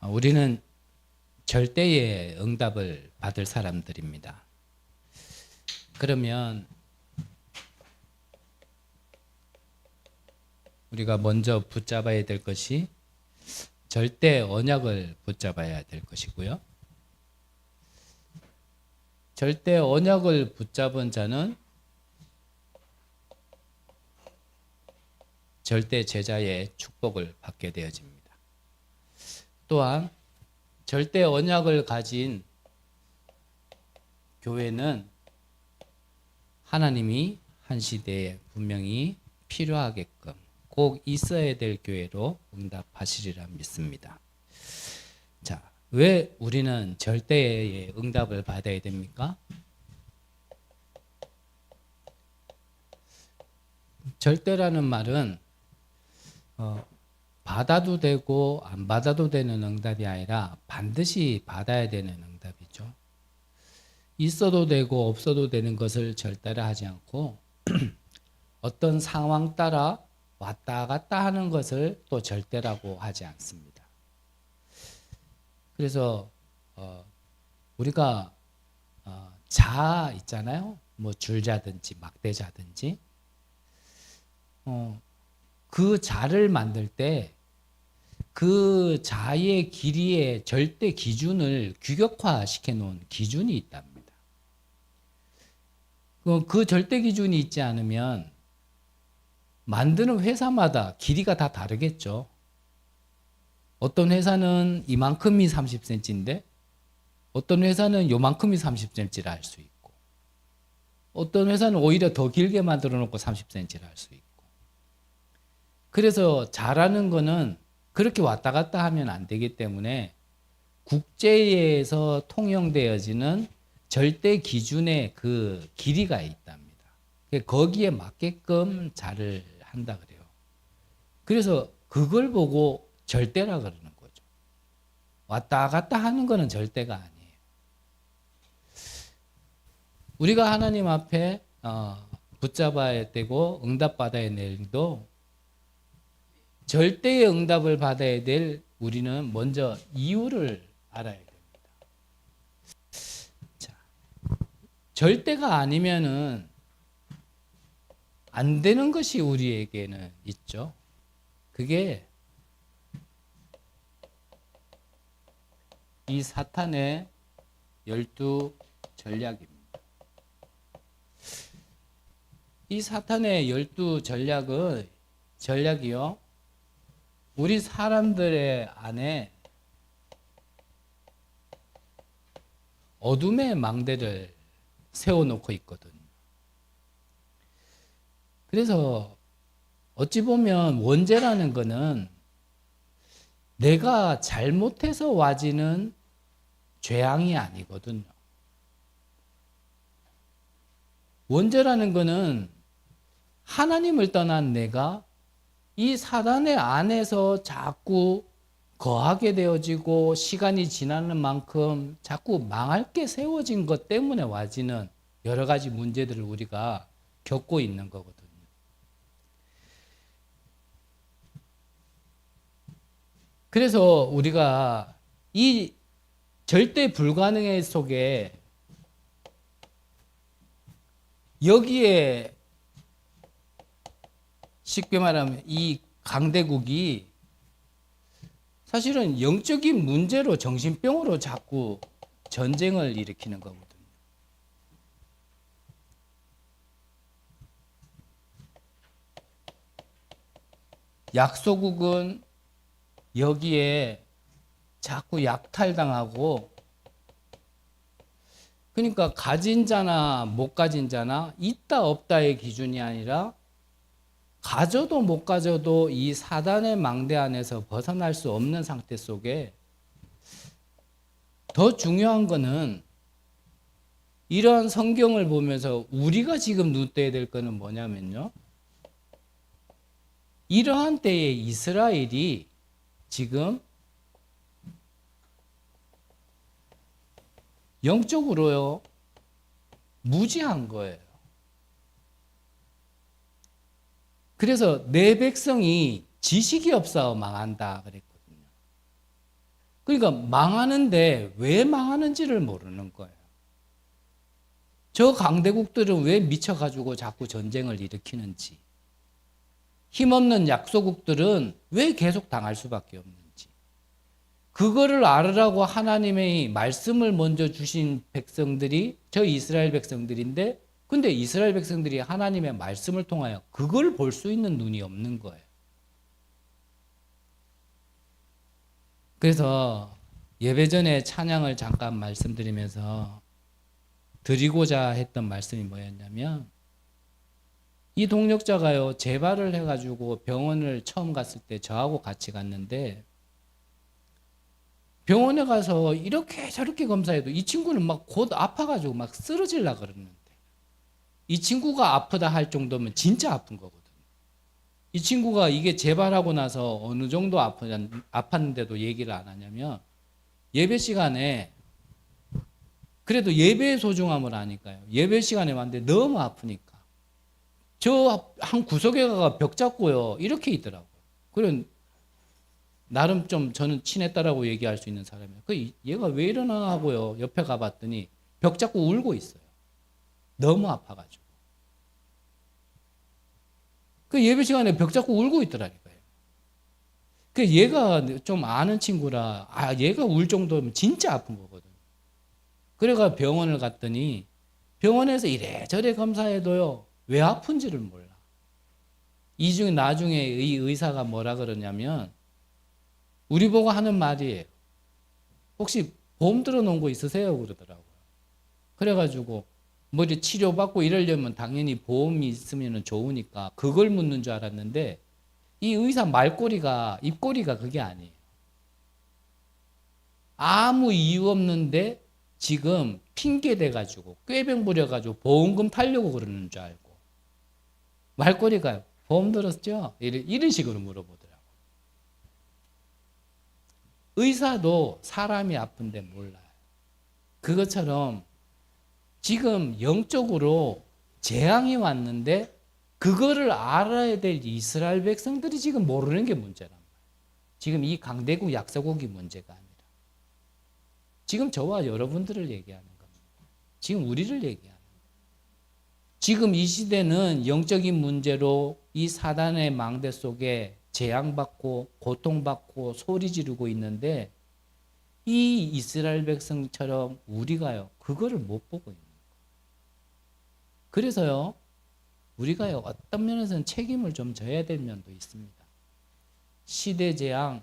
우리는 절대의 응답을 받을 사람들입니다. 그러면 우리가 먼저 붙잡아야 될 것이 절대 언약을 붙잡아야 될 것이고요. 절대 언약을 붙잡은 자는 절대 제자의 축복을 받게 되어집니다. 또한 절대 언약을 가진 교회는 하나님이 한 시대에 분명히 필요하게끔 꼭 있어야 될 교회로 응답하시리라 믿습니다. 자, 왜 우리는 절대의 응답을 받아야 됩니까? 절대라는 말은 받아도 되고 안 받아도 되는 응답이 아니라 반드시 받아야 되는 응답이죠. 있어도 되고 없어도 되는 것을 절대라 하지 않고 어떤 상황 따라 왔다 갔다 하는 것을 또 절대라고 하지 않습니다. 그래서 우리가 자 있잖아요. 뭐 줄자든지 막대자든지 그 자를 만들 때 그 자의 길이의 절대 기준을 규격화시켜 놓은 기준이 있답니다. 그 절대 기준이 있지 않으면 만드는 회사마다 길이가 다 다르겠죠. 어떤 회사는 이만큼이 30cm인데 어떤 회사는 요만큼이 30cm라 할 수 있고 어떤 회사는 오히려 더 길게 만들어 놓고 30cm라 할 수 있고 그래서 자라는 거는 그렇게 왔다 갔다 하면 안 되기 때문에 국제에서 통용되어지는 절대 기준의 그 길이가 있답니다. 거기에 맞게끔 자를 한다 그래요. 그래서 그걸 보고 절대라 그러는 거죠. 왔다 갔다 하는 거는 절대가 아니에요. 우리가 하나님 앞에 붙잡아야 되고 응답받아야 될 일도 절대의 응답을 받아야 될 우리는 먼저 이유를 알아야 됩니다. 자, 절대가 아니면은 안 되는 것이 우리에게는 있죠. 그게 이 사탄의 12 전략입니다. 이 사탄의 12 전략이요. 우리 사람들의 안에 어둠의 망대를 세워놓고 있거든요. 그래서 어찌 보면 원죄라는 거는 내가 잘못해서 와지는 죄악이 아니거든요. 원죄라는 거는 하나님을 떠난 내가 이 사단의 안에서 자꾸 거하게 되어지고 시간이 지나는 만큼 자꾸 망할 게 세워진 것 때문에 와지는 여러 가지 문제들을 우리가 겪고 있는 거거든요. 그래서 우리가 이 절대 불가능의 속에 여기에 쉽게 말하면 이 강대국이 사실은 영적인 문제로 정신병으로 자꾸 전쟁을 일으키는 거거든요. 약소국은 여기에 자꾸 약탈당하고 그러니까 가진 자나 못 가진 자나 있다 없다의 기준이 아니라 가져도 못 가져도 이 사단의 망대 안에서 벗어날 수 없는 상태 속에 더 중요한 거는 이러한 성경을 보면서 우리가 지금 눈뜨야 될 거는 뭐냐면요. 이러한 때에 이스라엘이 지금 영적으로요 무지한 거예요. 그래서 내 백성이 지식이 없어 망한다 그랬거든요. 그러니까 망하는데 왜 망하는지를 모르는 거예요. 저 강대국들은 왜 미쳐가지고 자꾸 전쟁을 일으키는지, 힘없는 약소국들은 왜 계속 당할 수밖에 없는지, 그거를 알으라고 하나님의 말씀을 먼저 주신 백성들이 저 이스라엘 백성들인데, 근데 이스라엘 백성들이 하나님의 말씀을 통하여 그걸 볼 수 있는 눈이 없는 거예요. 그래서 예배 전에 찬양을 잠깐 말씀드리면서 드리고자 했던 말씀이 뭐였냐면, 이 동력자가요, 재발을 해가지고 병원을 처음 갔을 때 저하고 같이 갔는데, 병원에 가서 이렇게 저렇게 검사해도 이 친구는 막 곧 아파가지고 막 쓰러질라 그러는데, 이 친구가 아프다 할 정도면 진짜 아픈 거거든요. 이 친구가 이게 재발하고 나서 어느 정도 아팠는데도 얘기를 안 하냐면, 예배 시간에, 그래도 예배의 소중함을 아니까요. 예배 시간에 왔는데 너무 아프니까 저 한 구석에 가가 벽 잡고요, 이렇게 있더라고요. 그래, 나름 좀 저는 친했다라고 얘기할 수 있는 사람이에요. 그 얘가 왜 이러나 하고요, 옆에 가봤더니 벽 잡고 울고 있어요. 너무 아파가지고. 그 예배 시간에 벽 잡고 울고 있더라니까요. 그 얘가 좀 아는 친구라, 얘가 울 정도면 진짜 아픈 거거든. 그래가 병원을 갔더니 병원에서 이래저래 검사해도요, 왜 아픈지를 몰라. 이 중에 나중에 이 의사가 뭐라 그러냐면, 우리 보고 하는 말이에요. 혹시 보험 들어놓은 거 있으세요? 그러더라고요. 그래가지고 뭐 이제 치료받고 이러려면 당연히 보험이 있으면 좋으니까 그걸 묻는 줄 알았는데, 이 의사 말꼬리가, 입꼬리가 그게 아니에요. 아무 이유 없는데 지금 핑계 대가지고 꾀병 부려가지고 보험금 타려고 그러는 줄 알고, 말꼬리가 보험 들었죠? 이런 식으로 물어보더라고요. 의사도 사람이 아픈데 몰라요. 그것처럼 지금 영적으로 재앙이 왔는데 그거를 알아야 될 이스라엘 백성들이 지금 모르는 게 문제란 말이에요. 지금 이 강대국 약소국이 문제가 아니라 지금 저와 여러분들을 얘기하는 겁니다. 지금 우리를 얘기하는 거예요. 지금 이 시대는 영적인 문제로 이 사단의 망대 속에 재앙받고 고통받고 소리 지르고 있는데, 이 이스라엘 백성처럼 우리가요, 그거를 못 보고 있는 거예요. 그래서요, 우리가요, 어떤 면에서는 책임을 좀 져야 될 면도 있습니다. 시대 재앙,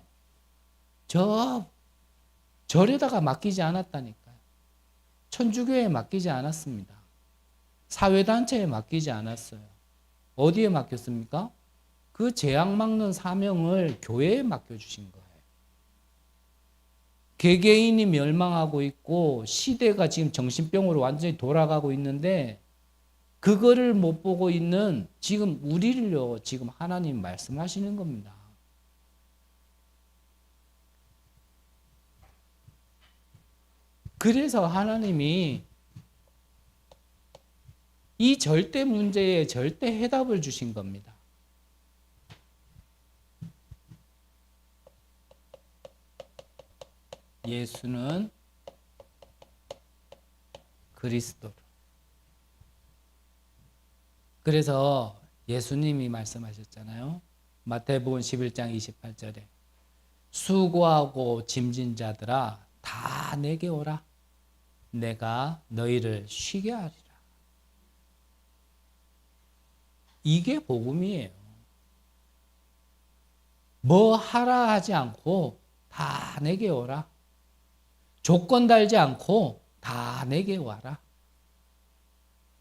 절에다가 맡기지 않았다니까요. 천주교에 맡기지 않았습니다. 사회단체에 맡기지 않았어요. 어디에 맡겼습니까? 그 재앙 막는 사명을 교회에 맡겨주신 거예요. 개개인이 멸망하고 있고 시대가 지금 정신병으로 완전히 돌아가고 있는데, 그거를 못 보고 있는 지금 우리를요, 지금 하나님 말씀하시는 겁니다. 그래서 하나님이 이 절대 문제에 절대 해답을 주신 겁니다. 예수는 그리스도로. 그래서 예수님이 말씀하셨잖아요. 마태복음 11장 28절에 수고하고 짐진 자들아 다 내게 오라. 내가 너희를 쉬게 하리라. 이게 복음이에요. 뭐 하라 하지 않고 다 내게 오라. 조건 달지 않고 다 내게 와라.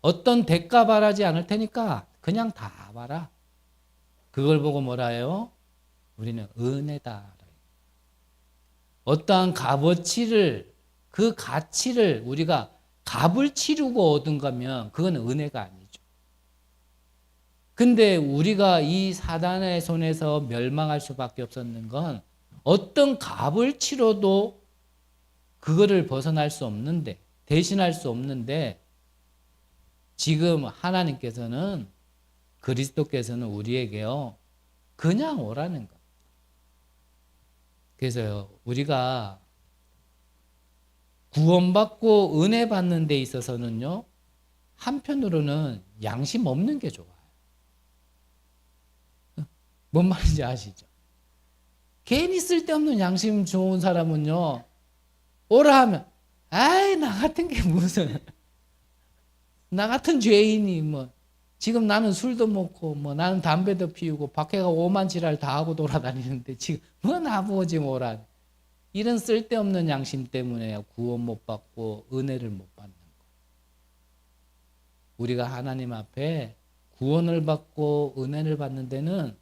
어떤 대가 바라지 않을 테니까 그냥 다 와라. 그걸 보고 뭐라 해요? 우리는 은혜다. 어떠한 값어치를, 그 가치를 우리가 값을 치르고 얻은 거면 그건 은혜가 아니죠. 근데 우리가 이 사단의 손에서 멸망할 수밖에 없었는 건 어떤 값을 치러도 그거를 벗어날 수 없는데, 대신할 수 없는데, 지금 하나님께서는, 그리스도께서는 우리에게요, 그냥 오라는 것. 그래서요, 우리가 구원받고 은혜 받는 데 있어서는요, 한편으로는 양심 없는 게 좋아요. 뭔 말인지 아시죠? 괜히 쓸데없는 양심 좋은 사람은요, 오라 하면, 아이, 나 같은 게 무슨, 나 같은 죄인이 뭐, 지금 나는 술도 먹고, 뭐, 나는 담배도 피우고, 밖에 가 오만지랄 다 하고 돌아다니는데, 지금 뭐 나보지 뭐라. 이런 쓸데없는 양심 때문에 구원 못 받고, 은혜를 못 받는 거예요. 우리가 하나님 앞에 구원을 받고, 은혜를 받는 데는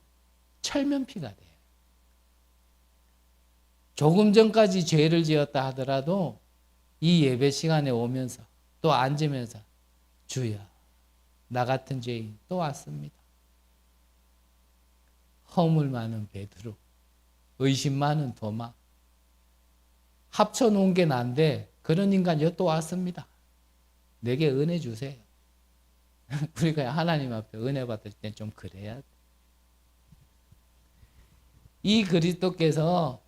철면피가 돼요. 조금 전까지 죄를 지었다 하더라도 이 예배 시간에 오면서 또 앉으면서 주여, 나 같은 죄인 또 왔습니다. 허물 많은 베드로, 의심 많은 도마, 합쳐놓은 게 난데 그런 인간이 또 왔습니다. 내게 은혜 주세요. 우리가 하나님 앞에 은혜 받을 땐 좀 그래야 돼. 이 그리스도께서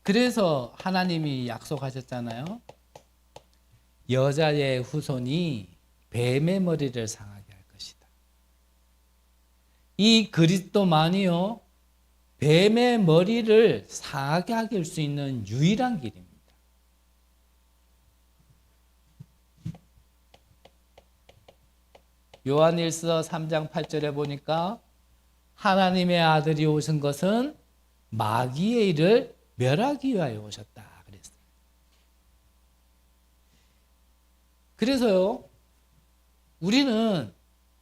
그래서 하나님이 약속하셨잖아요. 여자의 후손이 뱀의 머리를 상하게 할 것이다. 이 그리스도만이요, 뱀의 머리를 상하게 할 수 있는 유일한 길입니다. 요한일서 3장 8절에 보니까 하나님의 아들이 오신 것은 마귀의 일을 멸하기 위하여 오셨다 그랬어요. 그래서요, 우리는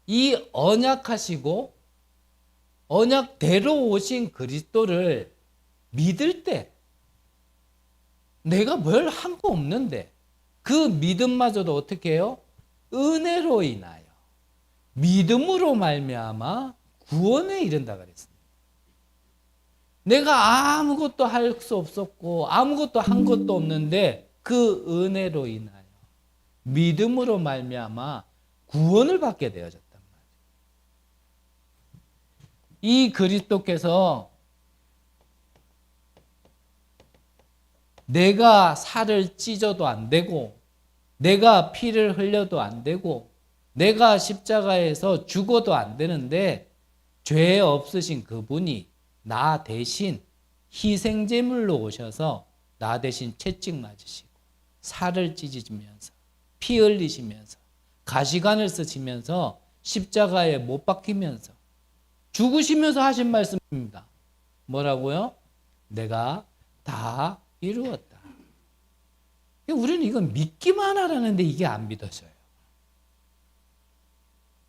이 언약하시고 언약대로 오신 그리스도를 믿을 때 내가 뭘 한 거 없는데 그 믿음마저도 어떻게 해요? 은혜로 인하여 믿음으로 말미암아 구원에 이른다 그랬습니다. 내가 아무것도 할 수 없었고 아무것도 한 것도 없는데 그 은혜로 인하여 믿음으로 말미암아 구원을 받게 되어졌단 말이에요. 이 그리스도께서 내가 살을 찢어도 안 되고 내가 피를 흘려도 안 되고 내가 십자가에서 죽어도 안 되는데 죄 없으신 그분이 나 대신 희생제물로 오셔서 나 대신 채찍 맞으시고 살을 찢으시면서 피 흘리시면서 가시관을 쓰시면서 십자가에 못 박히면서 죽으시면서 하신 말씀입니다. 뭐라고요? 내가 다 이루었다. 우리는 이건 믿기만 하라는데 이게 안 믿어져요.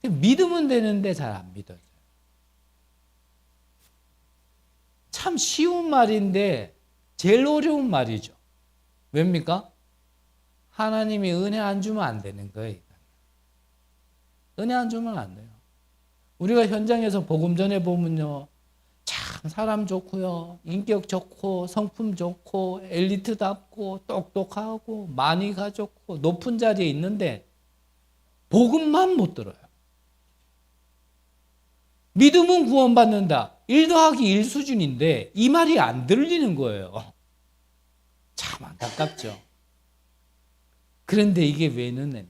믿으면 되는데 잘 안 믿어져요. 참 쉬운 말인데 제일 어려운 말이죠. 왜입니까? 하나님이 은혜 안 주면 안 되는 거예요. 은혜 안 주면 안 돼요. 우리가 현장에서 복음 전해 보면요, 참 사람 좋고요, 인격 좋고 성품 좋고 엘리트답고 똑똑하고 많이 가졌고 높은 자리에 있는데 복음만 못 들어요. 믿음은 구원받는다. 1 더하기 1 수준인데 이 말이 안 들리는 거예요. 참 안타깝죠. 그런데 이게 왜 은혜입니까?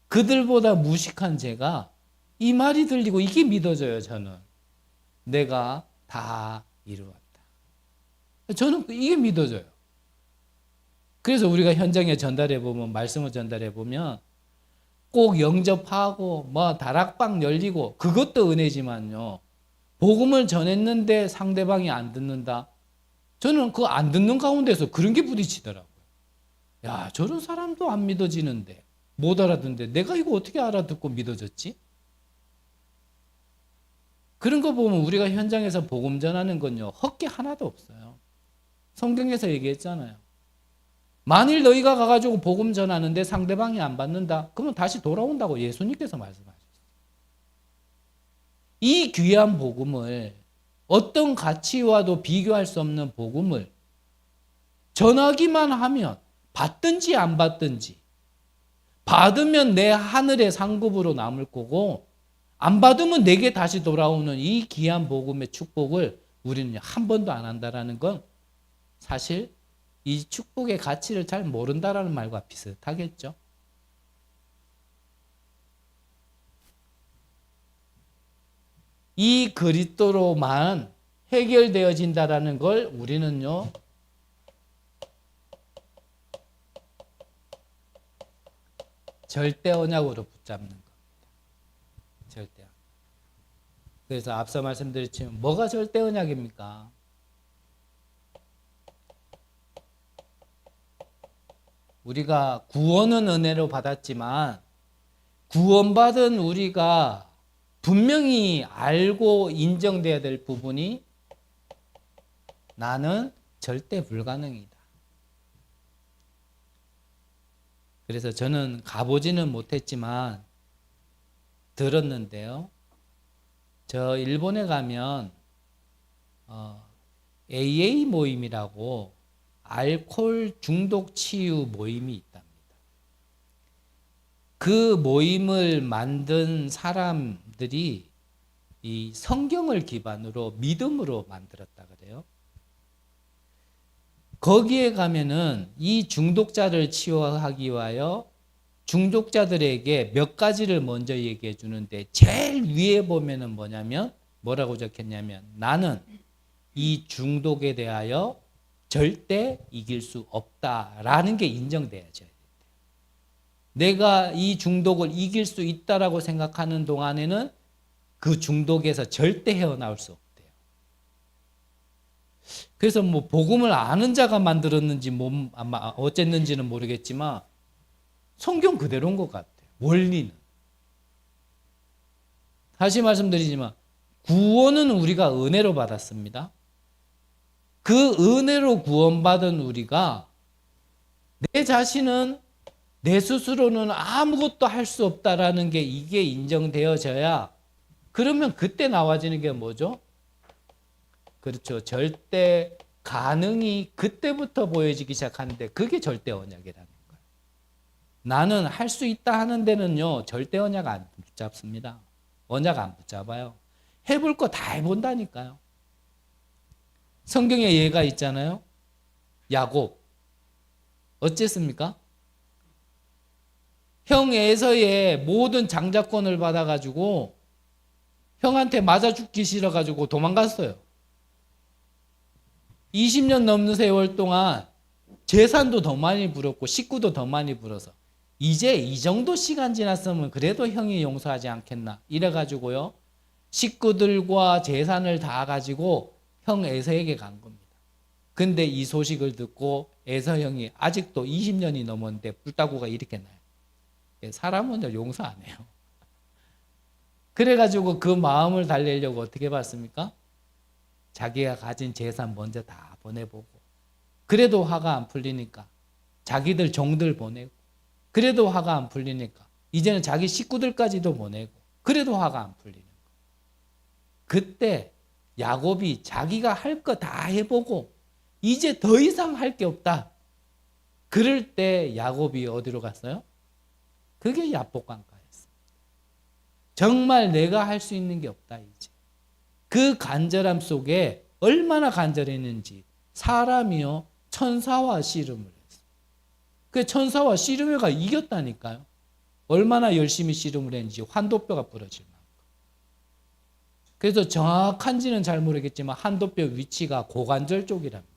그들보다 무식한 제가 이 말이 들리고 이게 믿어져요. 저는 내가 다 이루었다. 저는 이게 믿어져요. 그래서 우리가 현장에 전달해 보면, 말씀을 전달해 보면 꼭 영접하고 뭐 다락방 열리고 그것도 은혜지만요, 복음을 전했는데 상대방이 안 듣는다. 저는 그 안 듣는 가운데서 그런 게 부딪히더라고요. 야, 저런 사람도 안 믿어지는데 못 알아듣는데 내가 이거 어떻게 알아듣고 믿어졌지? 그런 거 보면 우리가 현장에서 복음 전하는 건요, 헛개 하나도 없어요. 성경에서 얘기했잖아요. 만일 너희가 가가지고 복음 전하는데 상대방이 안 받는다, 그러면 다시 돌아온다고 예수님께서 말씀하셨어요. 이 귀한 복음을, 어떤 가치와도 비교할 수 없는 복음을 전하기만 하면 받든지 안 받든지, 받으면 내 하늘의 상급으로 남을 거고 안 받으면 내게 다시 돌아오는 이 귀한 복음의 축복을 우리는 한 번도 안 한다라는 건 사실 이 축복의 가치를 잘 모른다라는 말과 비슷하겠죠. 이 그리스도로만 해결되어진다라는 걸 우리는요, 절대 언약으로 붙잡는 겁니다. 절대 언약. 그래서 앞서 말씀드렸지만 뭐가 절대 언약입니까? 우리가 구원은 은혜로 받았지만 구원받은 우리가 분명히 알고 인정돼야 될 부분이 나는 절대 불가능이다. 그래서 저는 가보지는 못했지만 들었는데요. 저 일본에 가면 AA 모임이라고 알코올 중독 치유 모임이 있답니다. 그 모임을 만든 사람들이 이 성경을 기반으로 믿음으로 만들었다 그래요. 거기에 가면은 이 중독자를 치유하기 위하여 중독자들에게 몇 가지를 먼저 얘기해 주는데 제일 위에 보면은 뭐냐면 뭐라고 적혔냐면 나는 이 중독에 대하여 절대 이길 수 없다라는 게 인정돼야죠. 내가 이 중독을 이길 수 있다라고 생각하는 동안에는 그 중독에서 절대 헤어나올 수 없대요. 그래서 뭐 복음을 아는 자가 만들었는지 아마 어쨌는지는 모르겠지만 성경 그대로인 것 같아요. 원리는. 다시 말씀드리지만 구원은 우리가 은혜로 받았습니다. 그 은혜로 구원받은 우리가 내 자신은 내 스스로는 아무것도 할 수 없다라는 게 이게 인정되어져야 그러면 그때 나와지는 게 뭐죠? 그렇죠. 절대 가능이 그때부터 보여지기 시작하는데 그게 절대 언약이라는 거예요. 나는 할 수 있다 하는 데는요. 절대 언약 안 붙잡습니다. 언약 안 붙잡아요. 해볼 거 다 해본다니까요. 성경에 예가 있잖아요. 야곱. 어쨌습니까? 형 에서의 모든 장자권을 받아가지고 형한테 맞아 죽기 싫어가지고 도망갔어요. 20년 넘는 세월 동안 재산도 더 많이 불었고 식구도 더 많이 불어서 이제 이 정도 시간 지났으면 그래도 형이 용서하지 않겠나 이래가지고요. 식구들과 재산을 다 가지고 형 에서에게 간 겁니다. 근데 이 소식을 듣고 에서 형이 아직도 20년이 넘었는데 불타고가 이렇게 나요. 사람은 용서 안 해요. 그래가지고 그 마음을 달래려고 어떻게 봤습니까? 자기가 가진 재산 먼저 다 보내보고 그래도 화가 안 풀리니까 자기들 종들 보내고 그래도 화가 안 풀리니까 이제는 자기 식구들까지도 보내고 그래도 화가 안 풀리는 거예요. 그때 야곱이 자기가 할 거 다 해보고 이제 더 이상 할 게 없다. 그럴 때 야곱이 어디로 갔어요? 그게 야복강가였어요. 정말 내가 할 수 있는 게 없다 이제. 그 간절함 속에 얼마나 간절했는지 사람이요 천사와 씨름을 했어요. 그 천사와 씨름해가 이겼다니까요. 얼마나 열심히 씨름을 했는지 환도뼈가 부러질 만큼. 그래서 정확한지는 잘 모르겠지만 환도뼈 위치가 고관절 쪽이랍니다.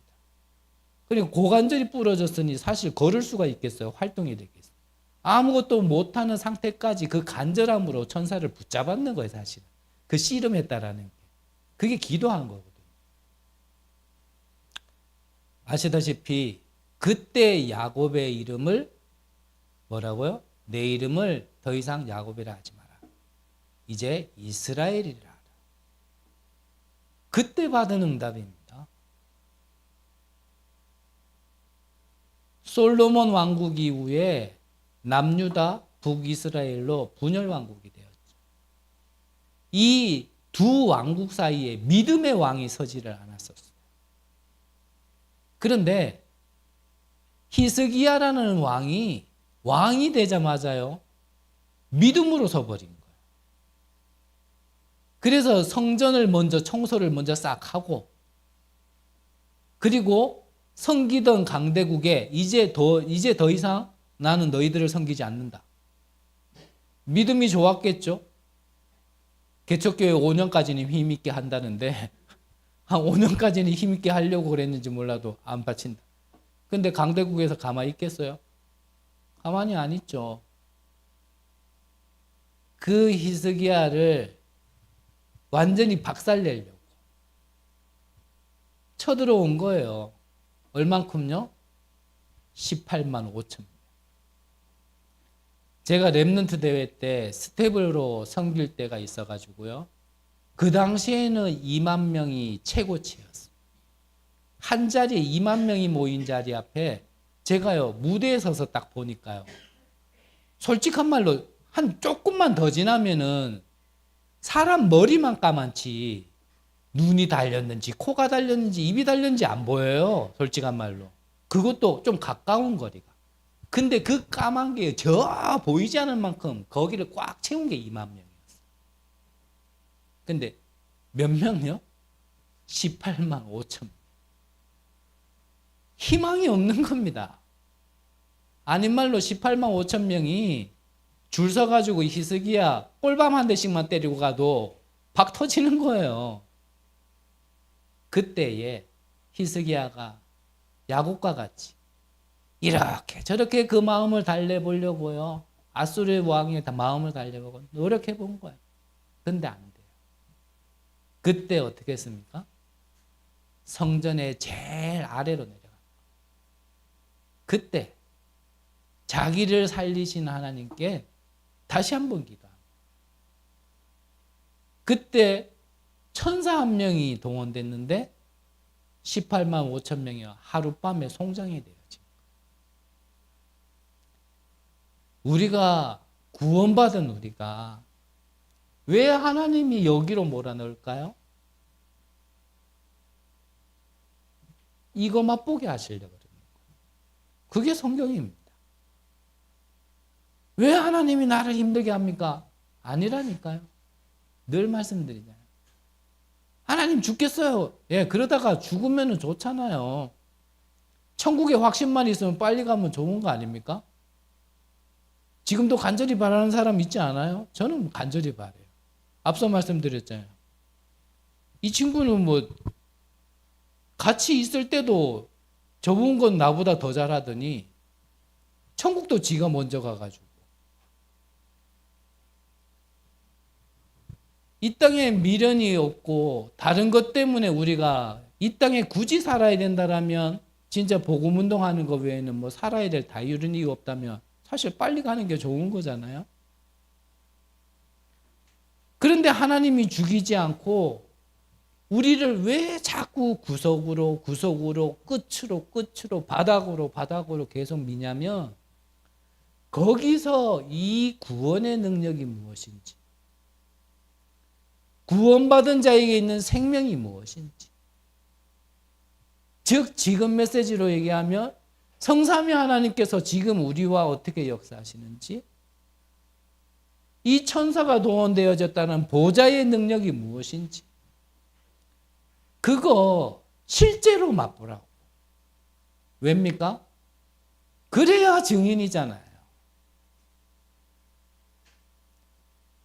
그리고 고관절이 부러졌으니 사실 걸을 수가 있겠어요? 활동이 되겠어요? 아무것도 못하는 상태까지 그 간절함으로 천사를 붙잡았는 거예요, 사실은. 그 씨름했다라는 게. 그게 기도한 거거든요. 아시다시피 그때 야곱의 이름을 뭐라고요? 내 이름을 더 이상 야곱이라 하지 마라. 이제 이스라엘이라 하라. 그때 받은 응답입니다. 솔로몬 왕국 이후에 남유다, 북이스라엘로 분열 왕국이 되었죠. 이 두 왕국 사이에 믿음의 왕이 서지를 않았었어요. 그런데 히스기야라는 왕이 되자마자요 믿음으로 서버린 거예요. 그래서 성전을 먼저 청소를 먼저 싹 하고 그리고 섬기던 강대국에 이제 더 이상 나는 너희들을 섬기지 않는다. 믿음이 좋았겠죠? 개척교회 5년까지는 힘있게 한다는데 한 5년까지는 힘있게 하려고 그랬는지 몰라도 안 바친다. 근데 강대국에서 가만히 있겠어요? 가만히 안 있죠. 그 히스기야를 완전히 박살내려고 쳐들어온 거예요. 얼만큼요? 18만 5천 명. 제가 랩넌트 대회 때 스텝으로 섬길 때가 있어가지고요. 그 당시에는 2만 명이 최고치였어요. 한 자리에 2만 명이 모인 자리 앞에 제가요 무대에 서서 딱 보니까요. 솔직한 말로 한 조금만 더 지나면은 사람 머리만 까맣지 눈이 달렸는지 코가 달렸는지 입이 달렸는지 안 보여요. 솔직한 말로. 그것도 좀 가까운 거리가. 근데 그 까만 게 저 보이지 않을 만큼 거기를 꽉 채운 게 2만 명이었어요. 근데 몇 명요? 18만 5천 명. 희망이 없는 겁니다. 아닌 말로 18만 5천 명이 줄 서가지고 히스기야 꼴밤 한 대씩만 때리고 가도 박 터지는 거예요. 그때에 히스기야가 야곱과 같이 이렇게 저렇게 그 마음을 달래보려고요. 아수르 왕의 마음을 달래보고 노력해 본 거예요. 근데 안 돼요. 그때 어떻게 했습니까? 성전의 제일 아래로 내려가. 그때 자기를 살리신 하나님께 다시 한번 기도합니다. 그때 천사 한 명이 동원됐는데 18만 5천 명이 하룻밤에 송장이 되어진 거예요. 우리가 구원받은 우리가 왜 하나님이 여기로 몰아넣을까요? 이거 맛보게 하시려고 그러는 거예요. 그게 성경입니다. 왜 하나님이 나를 힘들게 합니까? 아니라니까요. 늘 말씀드리잖아요. 하나님 죽겠어요. 예, 그러다가 죽으면 좋잖아요. 천국에 확신만 있으면 빨리 가면 좋은 거 아닙니까? 지금도 간절히 바라는 사람 있지 않아요? 저는 간절히 바라요. 앞서 말씀드렸잖아요. 이 친구는 뭐 같이 있을 때도 저분 건 나보다 더 잘하더니 천국도 지가 먼저 가가지고 이 땅에 미련이 없고 다른 것 때문에 우리가 이 땅에 굳이 살아야 된다라면 진짜 복음운동하는 것 외에는 뭐 살아야 될 다른 이유 없다면 사실 빨리 가는 게 좋은 거잖아요. 그런데 하나님이 죽이지 않고 우리를 왜 자꾸 구석으로 끝으로 바닥으로 계속 미냐면 거기서 이 구원의 능력이 무엇인지 구원받은 자에게 있는 생명이 무엇인지 즉 지금 메시지로 얘기하면 성삼위 하나님께서 지금 우리와 어떻게 역사하시는지 이 천사가 동원되어졌다는 보좌의 능력이 무엇인지 그거 실제로 맛보라고. 왜입니까? 그래야 증인이잖아요.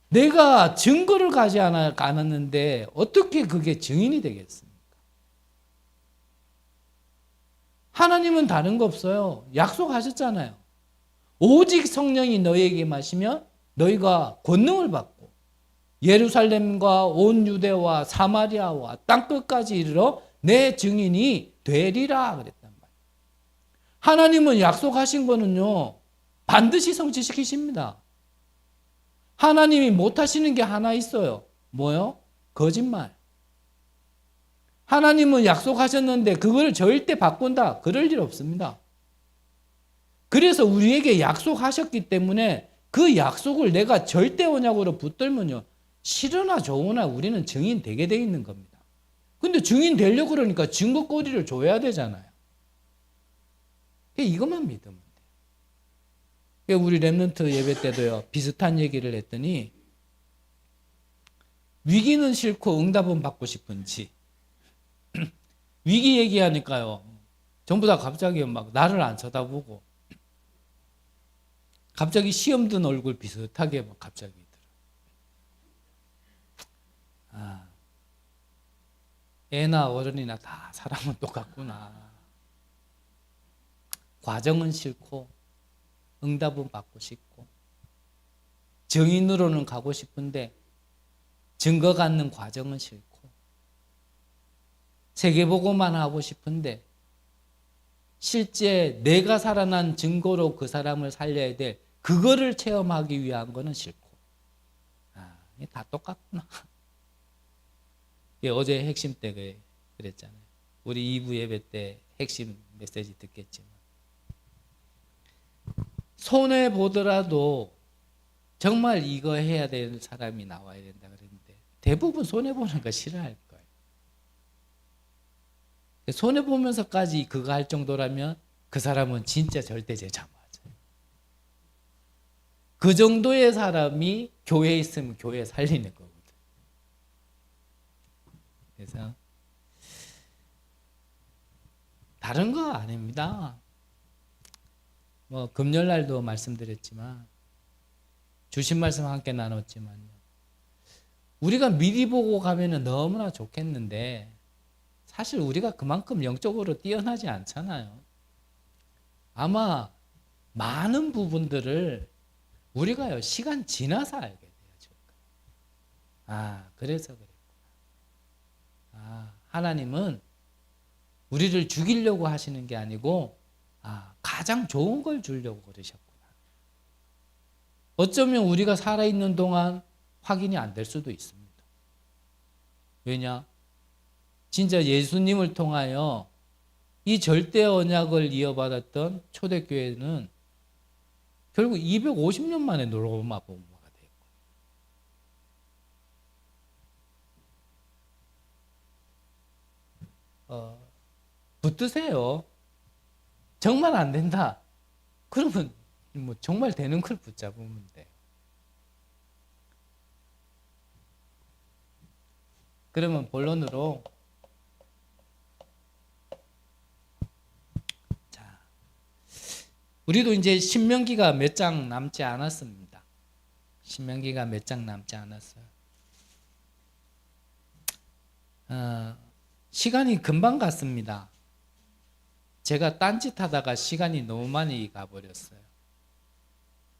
내가 증거를 가지 않았는데 어떻게 그게 증인이 되겠습니까? 하나님은 다른 거 없어요. 약속하셨잖아요. 오직 성령이 너희에게 마시면 너희가 권능을 받고 예루살렘과 온 유대와 사마리아와 땅끝까지 이르러 내 증인이 되리라 그랬단 말이에요. 하나님은 약속하신 거는요. 반드시 성취시키십니다. 하나님이 못하시는 게 하나 있어요. 뭐요? 거짓말. 하나님은 약속하셨는데 그걸 절대 바꾼다. 그럴 일 없습니다. 그래서 우리에게 약속하셨기 때문에 그 약속을 내가 절대 언약으로 붙들면요. 싫으나 좋으나 우리는 증인 되게 돼 있는 겁니다. 근데 증인 되려고 그러니까 증거거리를 줘야 되잖아요. 이것만 믿으면 돼요. 우리 랩넌트 예배 때도요. 비슷한 얘기를 했더니 위기는 싫고 응답은 받고 싶은지 위기 얘기하니까요. 전부 다 갑자기 막 나를 안 쳐다보고 갑자기 시험 든 얼굴 비슷하게 막 갑자기 들어. 아, 애나 어른이나 다 사람은 똑같구나. 과정은 싫고 응답은 받고 싶고 정인으로는 가고 싶은데 증거 갖는 과정은 싫고 세계보고만 하고 싶은데 실제 내가 살아난 증거로 그 사람을 살려야 될 그거를 체험하기 위한 거는 싫고 다 똑같구나. 어제 핵심 때 그랬잖아요. 우리 2부 예배 때 핵심 메시지 듣겠지만 손해보더라도 정말 이거 해야 되는 사람이 나와야 된다 그랬는데 대부분 손해보는 거 싫어할 거예요. 손해보면서까지 그거 할 정도라면 그 사람은 진짜 절대 제자 맞아요. 그 정도의 사람이 교회에 있으면 교회 살리는 거거든. 그래서 다른 거 아닙니다. 뭐 금요일날도 말씀드렸지만 주신 말씀 함께 나눴지만요. 우리가 미리 보고 가면은 너무나 좋겠는데 사실 우리가 그만큼 영적으로 뛰어나지 않잖아요. 아마 많은 부분들을 우리가요 시간 지나서 알게 돼요. 그래서 그랬구나. 하나님은 우리를 죽이려고 하시는 게 아니고 가장 좋은 걸 주려고 그러셨구나. 어쩌면 우리가 살아있는 동안 확인이 안 될 수도 있습니다. 왜냐? 진짜 예수님을 통하여 이 절대 언약을 이어받았던 초대교회는 결국 250년 만에 로마 복음화가 됐고 붙드세요. 정말 안 된다. 그러면 뭐 정말 되는 걸 붙잡으면 돼요. 그러면 본론으로 우리도 이제 신명기가 몇 장 남지 않았습니다. 신명기가 몇 장 남지 않았어요. 시간이 금방 갔습니다. 제가 딴짓하다가 시간이 너무 많이 가버렸어요.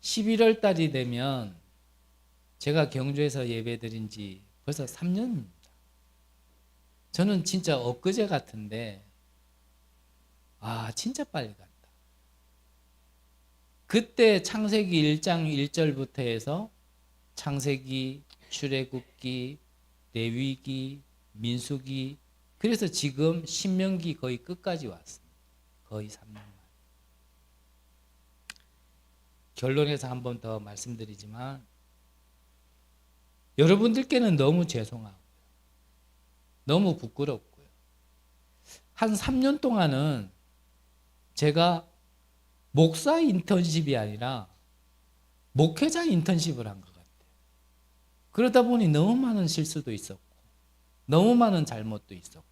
11월 달이 되면 제가 경주에서 예배드린 지 벌써 3년입니다. 저는 진짜 엊그제 같은데 진짜 빨리 갔다. 그때 창세기 1장 1절부터 해서 창세기, 출애굽기, 레위기, 민수기 그래서 지금 신명기 거의 끝까지 왔습니다. 거의 3년 만에. 결론에서 한 번 더 말씀드리지만 여러분들께는 너무 죄송하고요. 너무 부끄럽고요. 한 3년 동안은 제가 목사 인턴십이 아니라 목회자 인턴십을 한 것 같아요. 그러다 보니 너무 많은 실수도 있었고 너무 많은 잘못도 있었고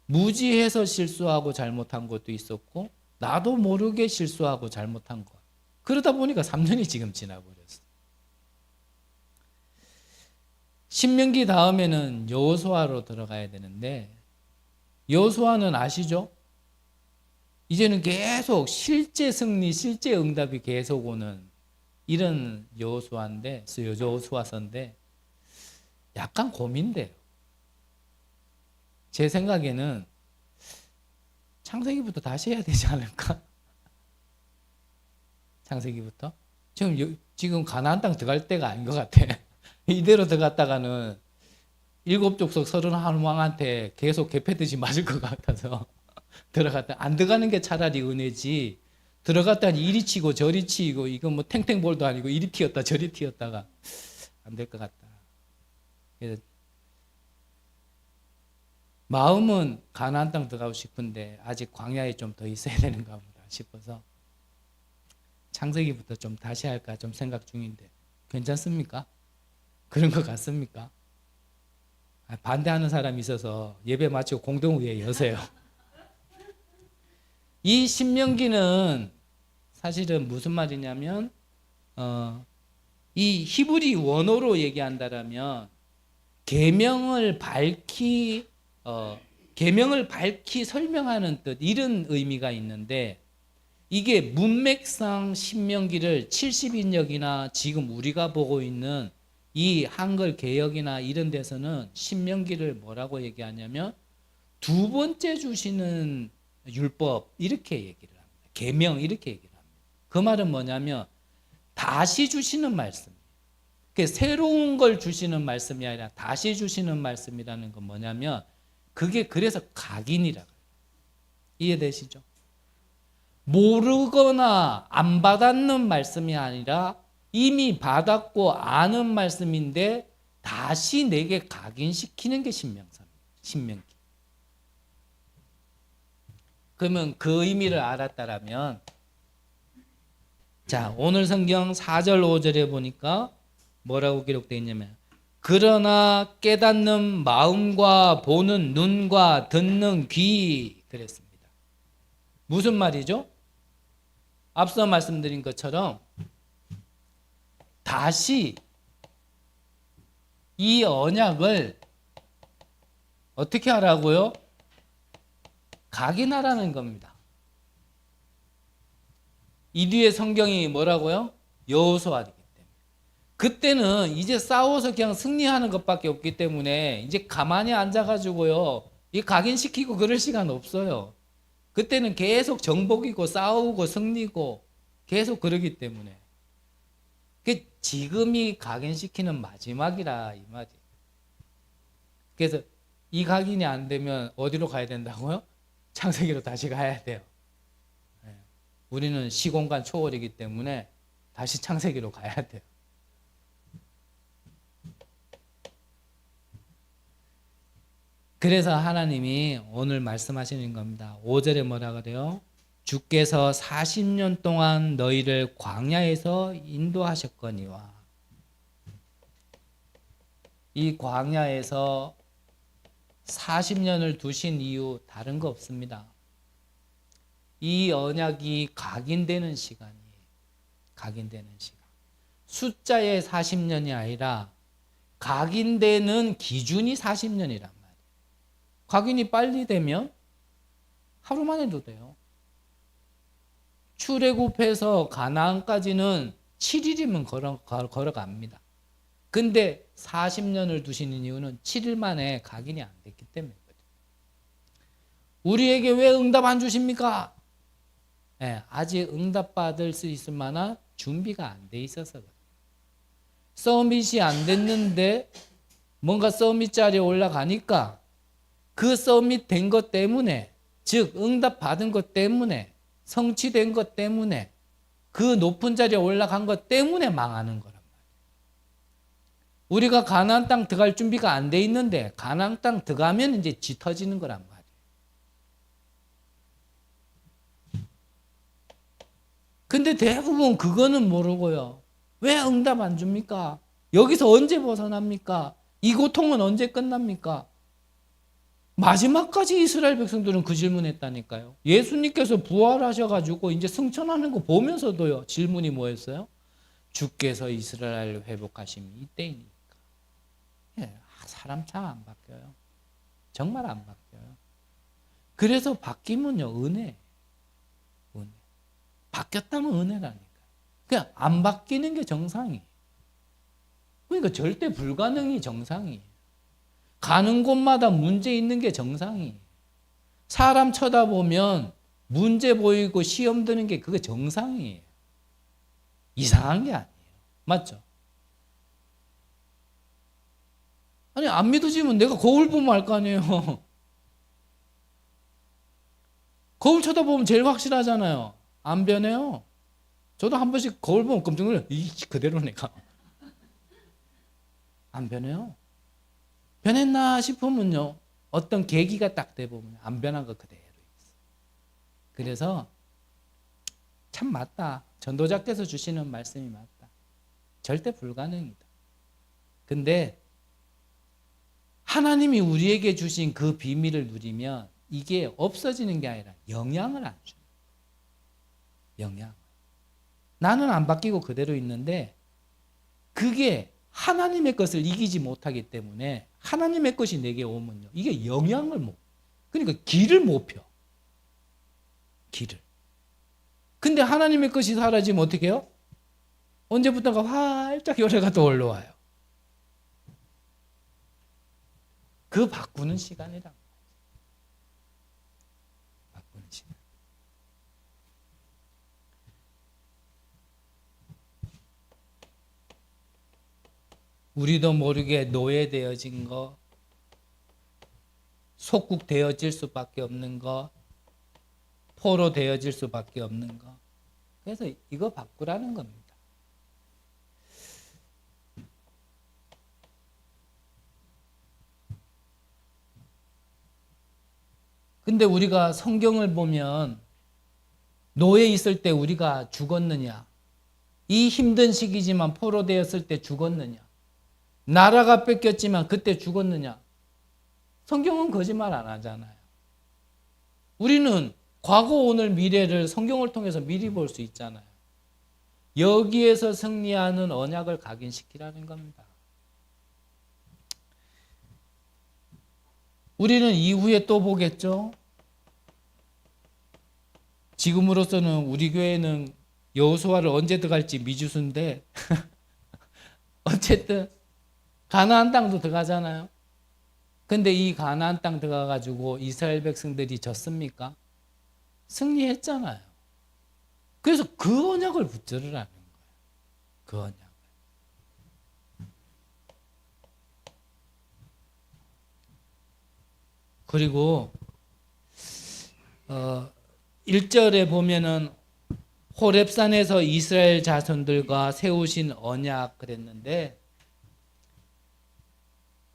무지해서 실수하고 잘못한 것도 있었고 나도 모르게 실수하고 잘못한 것. 그러다 보니까 3년이 지금 지나버렸어요. 신명기 다음에는 여호수아로 들어가야 되는데 여호수아는 아시죠? 이제는 계속 실제 승리, 실제 응답이 계속 오는 이런 여호수아서인데 약간 고민돼요. 제 생각에는 창세기부터 다시 해야 되지 않을까? 창세기부터? 지금 가나안 땅 들어갈 때가 아닌 것 같아. 이대로 들어갔다가는 7족속 31왕한테 계속 개패듯이 맞을 것 같아서 들어갔다 안 들어가는 게 차라리 은혜지. 들어갔다 이리 치고 저리 치고 이건 뭐 탱탱볼도 아니고 이리 튀었다 저리 튀었다가 안 될 것 같다. 그래서 마음은 가나안 땅 들어가고 싶은데 아직 광야에 좀 더 있어야 되는가 보다 싶어서 창세기부터 좀 다시 할까 좀 생각 중인데 괜찮습니까? 그런 것 같습니까? 반대하는 사람이 있어서 예배 마치고 공동의회 여세요. 이 신명기는 사실은 무슨 말이냐면 이 히브리 원어로 얘기한다라면 계명을 밝히 설명하는 뜻, 이런 의미가 있는데, 이게 문맥상 신명기를 70인역이나 지금 우리가 보고 있는 이 한글 개역이나 이런 데서는 신명기를 뭐라고 얘기하냐면 두 번째 주시는 율법, 이렇게 얘기를 합니다. 계명, 이렇게 얘기를 합니다. 그 말은 뭐냐면 다시 주시는 말씀. 새로운 걸 주시는 말씀이 아니라 다시 주시는 말씀이라는 건 뭐냐면 그게 그래서 각인이라고 해요. 이해되시죠? 모르거나 안 받았는 말씀이 아니라 이미 받았고 아는 말씀인데 다시 내게 각인시키는 게 신명기. 그러면 그 의미를 알았다라면, 자, 오늘 성경 4절 5절에 보니까 뭐라고 기록되어 있냐면 그러나 깨닫는 마음과 보는 눈과 듣는 귀, 그랬습니다. 무슨 말이죠? 앞서 말씀드린 것처럼 다시 이 언약을 어떻게 하라고요? 각인하라는 겁니다. 이 뒤에 성경이 뭐라고요? 여호수아이기 때문에. 그때는 이제 싸워서 그냥 승리하는 것밖에 없기 때문에 이제 가만히 앉아가지고요, 이 각인시키고 그럴 시간 없어요. 그때는 계속 정복이고 싸우고 승리고 계속 그러기 때문에. 지금이 각인시키는 마지막이라 이 말이. 그래서 이 각인이 안 되면 어디로 가야 된다고요? 창세기로 다시 가야 돼요. 우리는 시공간 초월이기 때문에 다시 창세기로 가야 돼요. 그래서 하나님이 오늘 말씀하시는 겁니다. 5절에 뭐라 그래요? 주께서 40년 동안 너희를 광야에서 인도하셨거니와. 이 광야에서 40년을 두신 이유 다른 거 없습니다. 이 언약이 각인되는 시간이에요. 각인되는 시간. 숫자의 40년이 아니라 각인되는 기준이 40년이란 말이에요. 각인이 빨리 되면 하루만 해도 돼요. 출애굽해서 가나안까지는 7일이면 걸어갑니다. 근데 40년을 두시는 이유는 7일 만에 각인이 안 됐기 때문이거든요. 우리에게 왜 응답 안 주십니까? 네, 아직 응답받을 수 있을 만한 준비가 안 돼 있어서 그래요. 서밋이 안 됐는데 뭔가 서밋 자리에 올라가니까 그 서밋 된 것 때문에, 즉 응답 받은 것 때문에, 성취된 것 때문에, 그 높은 자리에 올라간 것 때문에 망하는 거란 말이에요. 우리가 가나안 땅 들어갈 준비가 안 돼 있는데 가나안 땅 들어가면 이제 짙어지는 거란 말이에요. 근데 대부분 그거는 모르고요. 왜 응답 안 줍니까? 여기서 언제 벗어납니까? 이 고통은 언제 끝납니까? 마지막까지 이스라엘 백성들은 그 질문했다니까요. 예수님께서 부활하셔가지고 이제 승천하는 거 보면서도요, 질문이 뭐였어요? 주께서 이스라엘을 회복하심이 이때이니까. 예, 사람 참 안 바뀌어요. 정말 안 바뀌어요. 그래서 바뀌면요, 은혜. 바뀌었다면 은혜라니까. 그냥 안 바뀌는 게 정상이에요. 그러니까 절대 불가능이 정상이에요. 가는 곳마다 문제 있는 게 정상이에요. 사람 쳐다보면 문제 보이고 시험 드는 게 그게 정상이에요. 이상한 게 아니에요. 맞죠? 아니, 안 믿어지면 내가 거울 보면 알 거 아니에요. 거울 쳐다보면 제일 확실하잖아요. 안 변해요. 저도 한 번씩 거울 보면 깜짝 놀라요. 그대로 내가. 안 변해요. 변했나 싶으면요, 어떤 계기가 딱 돼보면 안 변한 거 그대로 있어요. 그래서 참 맞다. 전도자께서 주시는 말씀이 맞다. 절대 불가능이다. 근데 하나님이 우리에게 주신 그 비밀을 누리면 이게 없어지는 게 아니라 영향을 안 줘요. 영향. 나는 안 바뀌고 그대로 있는데 그게 하나님의 것을 이기지 못하기 때문에 하나님의 것이 내게 오면요. 이게 영향을 못. 그러니까 길을 못 펴. 길을. 근데 하나님의 것이 사라지면 어떻게 해요? 언제부턴가 활짝 열애가 또 올라와요. 그 바꾸는 시간이라. 바꾸는 시간. 우리도 모르게 노예되어진 거, 속국되어질 수밖에 없는 거, 포로 되어질 수밖에 없는 거. 그래서 이거 바꾸라는 겁니다. 근데 우리가 성경을 보면 노예 있을 때 우리가 죽었느냐? 이 힘든 시기지만 포로 되었을 때 죽었느냐? 나라가 뺏겼지만 그때 죽었느냐? 성경은 거짓말 안 하잖아요. 우리는 과거, 오늘, 미래를 성경을 통해서 미리 볼 수 있잖아요. 여기에서 승리하는 언약을 각인시키라는 겁니다. 우리는 이후에 또 보겠죠? 지금으로서는 우리 교회는 여호수아를 언제 들어갈지 미지수인데 어쨌든 가나안 땅도 들어가잖아요. 근데 이 가나안 땅 들어가가지고 이스라엘 백성들이 졌습니까? 승리했잖아요. 그래서 그 언약을 붙들으라는 거예요. 그 언약을. 그리고 1절에 보면은 호렙산에서 이스라엘 자손들과 세우신 언약 그랬는데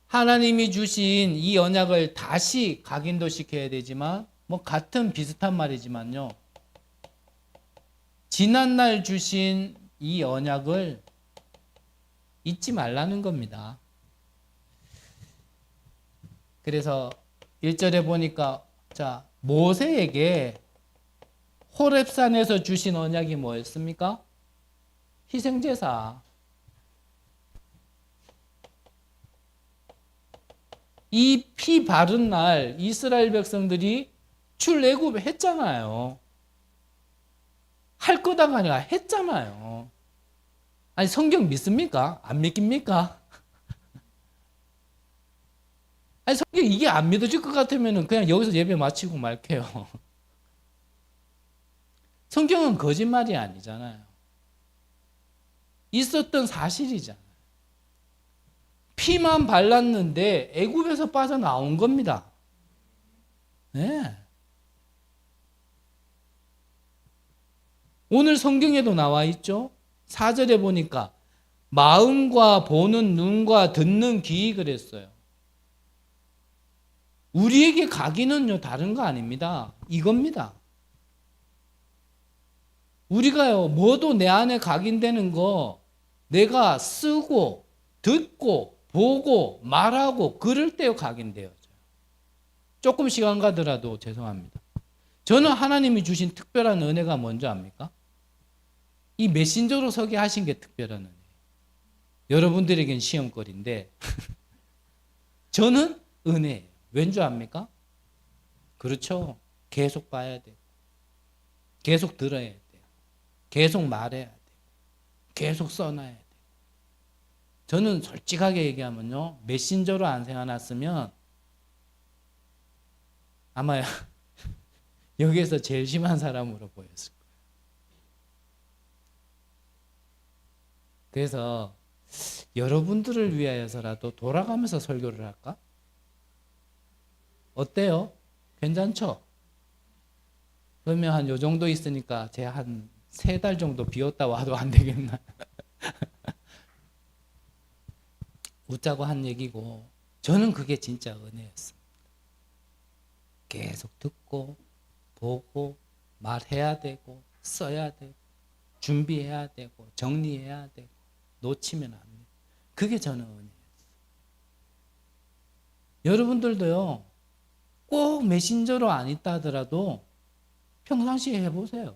하나님이 주신 이 언약을 다시 각인도 시켜야 되지만 뭐 같은 비슷한 말이지만요. 지난날 주신 이 언약을 잊지 말라는 겁니다. 그래서 1절에 보니까 자, 모세에게 호렙산에서 주신 언약이 뭐였습니까? 희생제사. 이 피 바른 날 이스라엘 백성들이 출애굽 했잖아요. 할 거다가 아니라 했잖아요. 아니 성경 믿습니까? 안 믿깁니까? 아니 성경 이게 안 믿어질 것 같으면 그냥 여기서 예배 마치고 말게요. 성경은 거짓말이 아니잖아요. 있었던 사실이잖아요. 피만 발랐는데 애굽에서 빠져나온 겁니다. 네. 오늘 성경에도 나와 있죠. 4절에 보니까 마음과 보는 눈과 듣는 귀 그랬어요. 우리에게 각인은요 다른 거 아닙니다. 이겁니다. 우리가요 뭐도 내 안에 각인되는 거 내가 쓰고 듣고 보고 말하고 그럴 때요 각인되어져요. 조금 시간 가더라도 죄송합니다. 저는 하나님이 주신 특별한 은혜가 뭔지 압니까? 이 메신저로 서게 하신 게 특별한 은혜예요. 여러분들에겐 시험거리인데 저는 은혜예요. 왠 줄 압니까? 그렇죠. 계속 봐야 돼요. 계속 들어야 돼요. 계속 말해야 돼요. 계속 써놔야 돼요. 저는 솔직하게 얘기하면요. 메신저로 안 생각났으면 아마 여기에서 제일 심한 사람으로 보였을 거예요. 그래서 여러분들을 위하여서라도 돌아가면서 설교를 할까? 어때요? 괜찮죠? 그러면 한 요 정도 있으니까 제가 한 3달 정도 비웠다 와도 안 되겠나? 웃자고 한 얘기고 저는 그게 진짜 은혜였습니다. 계속 듣고 보고 말해야 되고 써야 되고 준비해야 되고 정리해야 되고 놓치면 안 돼요. 그게 저는 은혜였어요. 여러분들도요, 꼭 메신저로 안 있다 하더라도 평상시에 해보세요.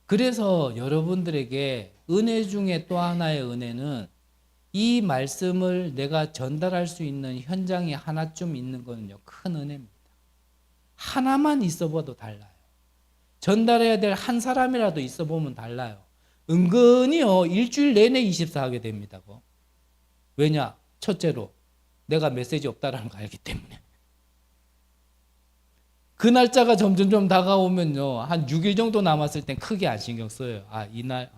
그래서 여러분들에게 은혜 중에 또 하나의 은혜는 이 말씀을 내가 전달할 수 있는 현장이 하나쯤 있는 거는요, 큰 은혜입니다. 하나만 있어 봐도 달라요. 전달해야 될 한 사람이라도 있어 보면 달라요. 은근히요, 일주일 내내 24 하게 됩니다. 왜냐? 첫째로, 내가 메시지 없다라는 거 알기 때문에. 그 날짜가 점점 다가오면요, 한 6일 정도 남았을 땐 크게 안 신경 써요. 아, 이날,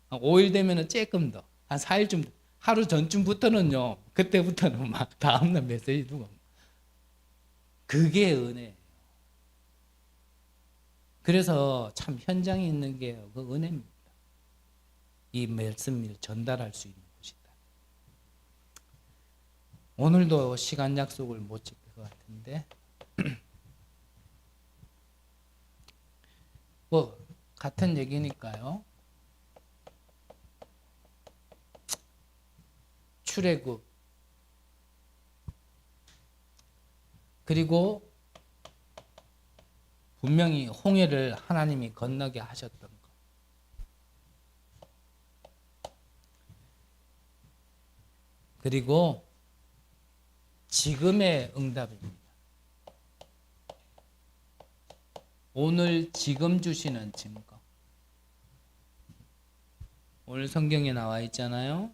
한 5일 되면은 조금 더, 한 4일쯤, 하루 전쯤부터는요, 그때부터는 막 다음날 메시지 두고. 그게 은혜예요. 그래서 참 현장에 있는 게 그 은혜입니다. 이 말씀을 전달할 수 있는 곳이다. 오늘도 시간 약속을 못 지킬 것 같은데, 뭐 같은 얘기니까요. 출애굽, 그리고 분명히 홍해를 하나님이 건너게 하셨던 것. 그리고 지금의 응답입니다. 오늘 지금 주시는 증거. 오늘 성경에 나와 있잖아요.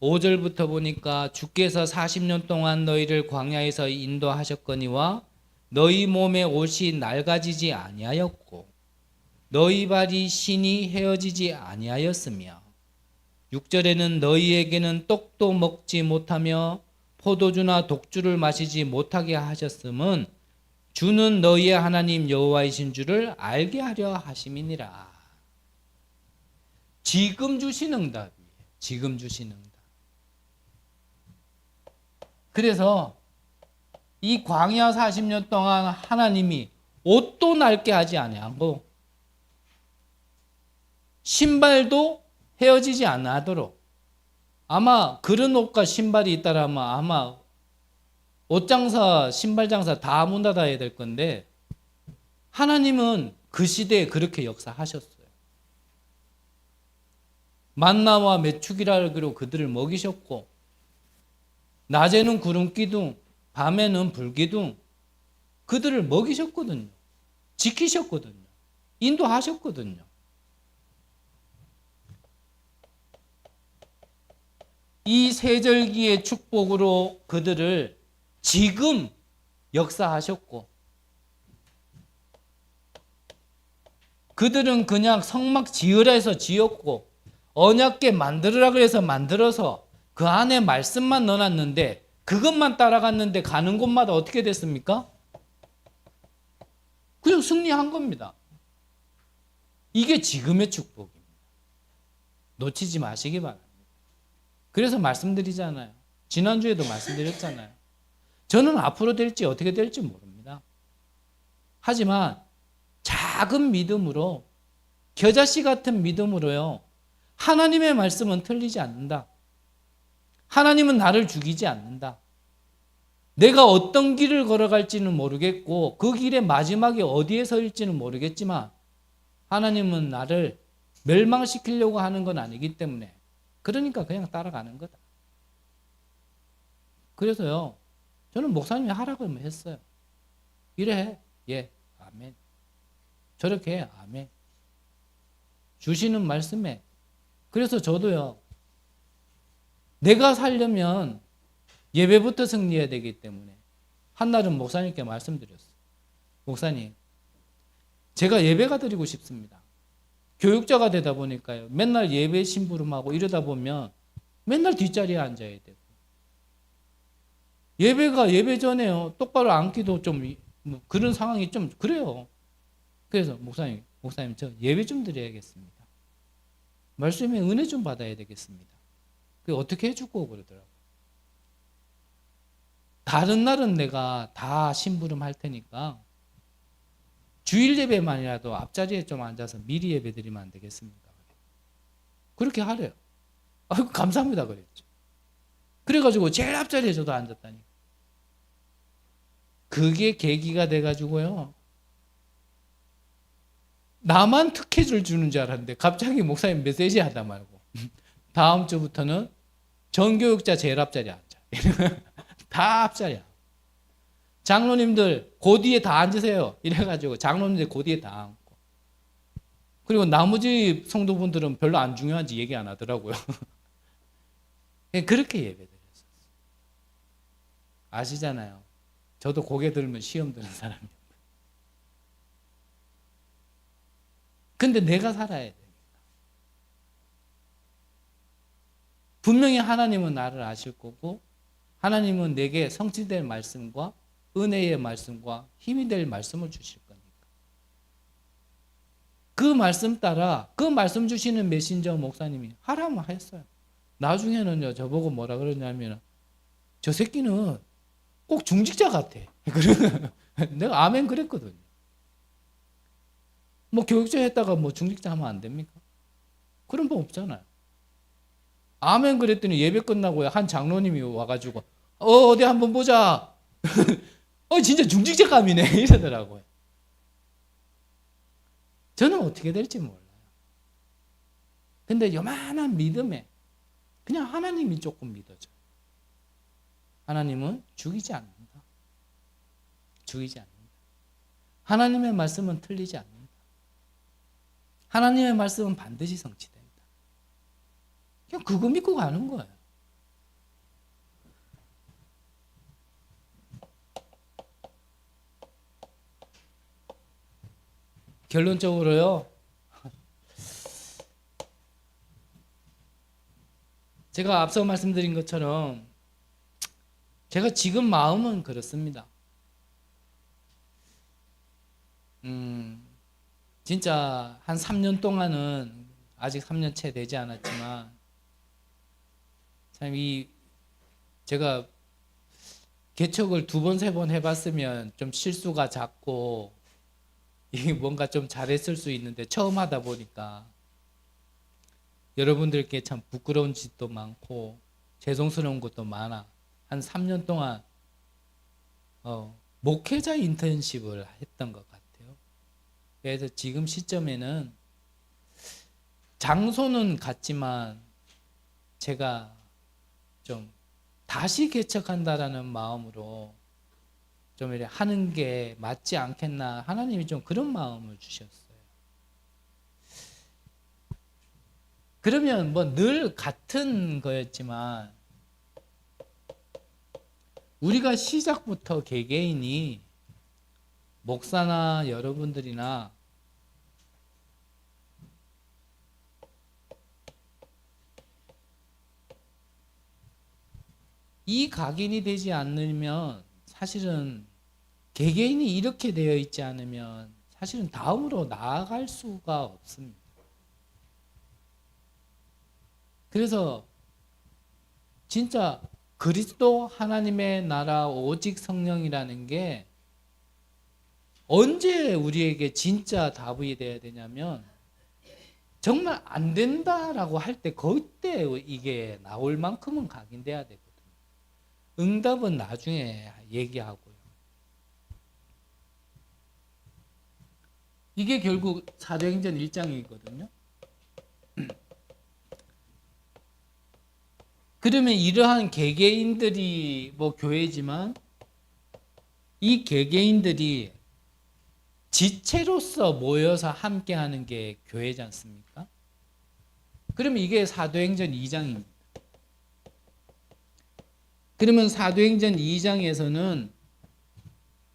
5절부터 보니까 주께서 40년 동안 너희를 광야에서 인도하셨거니와 너희 몸의 옷이 낡아지지 아니하였고 너희 발이 신이 헤어지지 아니하였으며 6절에는 너희에게는 떡도 먹지 못하며 포도주나 독주를 마시지 못하게 하셨음은 주는 너희의 하나님 여호와이신 줄을 알게 하려 하심이니라. 지금 주신 응답이에요. 지금 주신 응답. 그래서 이 광야 40년 동안 하나님이 옷도 낡게 하지 아니하고 신발도 헤어지지 않도록, 아마 그런 옷과 신발이 있다라면 아마 옷장사, 신발장사 다 문 닫아야 될 건데 하나님은 그 시대에 그렇게 역사하셨어요. 만나와 메추기라기로 그들을 먹이셨고 낮에는 구름 기둥, 밤에는 불 기둥 그들을 먹이셨거든요. 지키셨거든요. 인도하셨거든요. 이 세절기의 축복으로 그들을 지금 역사하셨고 그들은 그냥 성막 지으라 해서 지었고 언약궤 만들으라 그래서 만들어서 그 안에 말씀만 넣어놨는데 그것만 따라갔는데 가는 곳마다 어떻게 됐습니까? 그냥 승리한 겁니다. 이게 지금의 축복입니다. 놓치지 마시기 바랍니다. 그래서 말씀드리잖아요. 지난주에도 말씀드렸잖아요. 저는 앞으로 될지 어떻게 될지 모릅니다. 하지만 작은 믿음으로, 겨자씨 같은 믿음으로요, 하나님의 말씀은 틀리지 않는다. 하나님은 나를 죽이지 않는다. 내가 어떤 길을 걸어갈지는 모르겠고 그 길의 마지막에 어디에 서일지는 모르겠지만 하나님은 나를 멸망시키려고 하는 건 아니기 때문에 그러니까 그냥 따라가는 거다. 그래서요, 저는 목사님이 하라고 하면 했어요. 이래 해. 예, 아멘. 저렇게 해. 아멘. 주시는 말씀에. 그래서 저도요, 내가 살려면 예배부터 승리해야 되기 때문에 한날은 목사님께 말씀드렸어요. 목사님, 제가 예배가 드리고 싶습니다. 교육자가 되다 보니까요, 맨날 예배 심부름하고 이러다 보면 맨날 뒷자리에 앉아야 되고 예배가 예배 전에요, 똑바로 앉기도 좀 뭐 그런 상황이 좀 그래요. 그래서 목사님 저 예배 좀 드려야겠습니다. 말씀에 은혜 좀 받아야 되겠습니다. 그 어떻게 해주고 그러더라고요. 다른 날은 내가 다 심부름 할 테니까 주일 예배만이라도 앞자리에 좀 앉아서 미리 예배 드리면 안 되겠습니까? 그렇게 하래요. 아이고 감사합니다 그랬죠. 그래가지고 제일 앞자리에 저도 앉았다니. 그게 계기가 돼가지고요. 나만 특혜를 주는 줄 알았는데 갑자기 목사님 메시지 하다 말고 다음 주부터는 전교육자 제일 앞자리에 앉아. 다 앞자리야. 장로님들 고뒤에 다 앉으세요. 이래가지고 장로님들 고뒤에 다 앉고. 그리고 나머지 성도분들은 별로 안 중요한지 얘기 안 하더라고요. 그렇게 예배드렸어요. 아시잖아요. 저도 고개 들면 시험 드는 사람이에요. 근데 내가 살아야 됩니다. 분명히 하나님은 나를 아실 거고 하나님은 내게 성취될 말씀과 은혜의 말씀과 힘이 될 말씀을 주실 거니까. 그 말씀 따라 그 말씀 주시는 메신저 목사님이 하라면 했어요. 나중에는요 저보고 뭐라 그러냐면 저 새끼는 꼭 중직자 같아. 내가 아멘 그랬거든요. 뭐 교육자 했다가 뭐 중직자 하면 안 됩니까? 그런 법 없잖아요. 아멘 그랬더니 예배 끝나고 한 장로님이 와가지고 어디 한번 보자. 진짜 중직자감이네 이러더라고요. 저는 어떻게 될지 몰라요. 근데 요만한 믿음에 그냥 하나님이 조금 믿어져요. 하나님은 죽이지 않는다. 죽이지 않는다. 하나님의 말씀은 틀리지 않는다. 하나님의 말씀은 반드시 성취된다. 그냥 그거 믿고 가는 거예요. 결론적으로요. 제가 앞서 말씀드린 것처럼 제가 지금 마음은 그렇습니다. 진짜 한 3년 동안은 아직 3년 채 되지 않았지만 참 제가 개척을 2번, 3번 해봤으면 좀 실수가 작고 뭔가 좀 잘했을 수 있는데 처음 하다 보니까 여러분들께 참 부끄러운 짓도 많고 죄송스러운 것도 많아. 한 3년 동안 목회자 인턴십을 했던 것 같아요. 그래서 지금 시점에는 장소는 같지만 제가 좀 다시 개척한다라는 마음으로 좀 이렇게 하는 게 맞지 않겠나. 하나님이 좀 그런 마음을 주셨어요. 그러면 뭐 늘 같은 거였지만 우리가 시작부터 개개인이 목사나 여러분들이나 이 각인이 되지 않으면 사실은 개개인이 이렇게 되어 있지 않으면 사실은 다음으로 나아갈 수가 없습니다. 그래서 진짜 그리스도 하나님의 나라 오직 성령이라는 게 언제 우리에게 진짜 답이 돼야 되냐면 정말 안 된다라고 할 때 그때 이게 나올 만큼은 각인돼야 되거든요. 응답은 나중에 얘기하고요. 이게 결국 사도행전 1장이거든요. 그러면 이러한 개개인들이 뭐 교회지만 이 개개인들이 지체로서 모여서 함께하는 게 교회지 않습니까? 그러면 이게 사도행전 2장입니다. 그러면 사도행전 2장에서는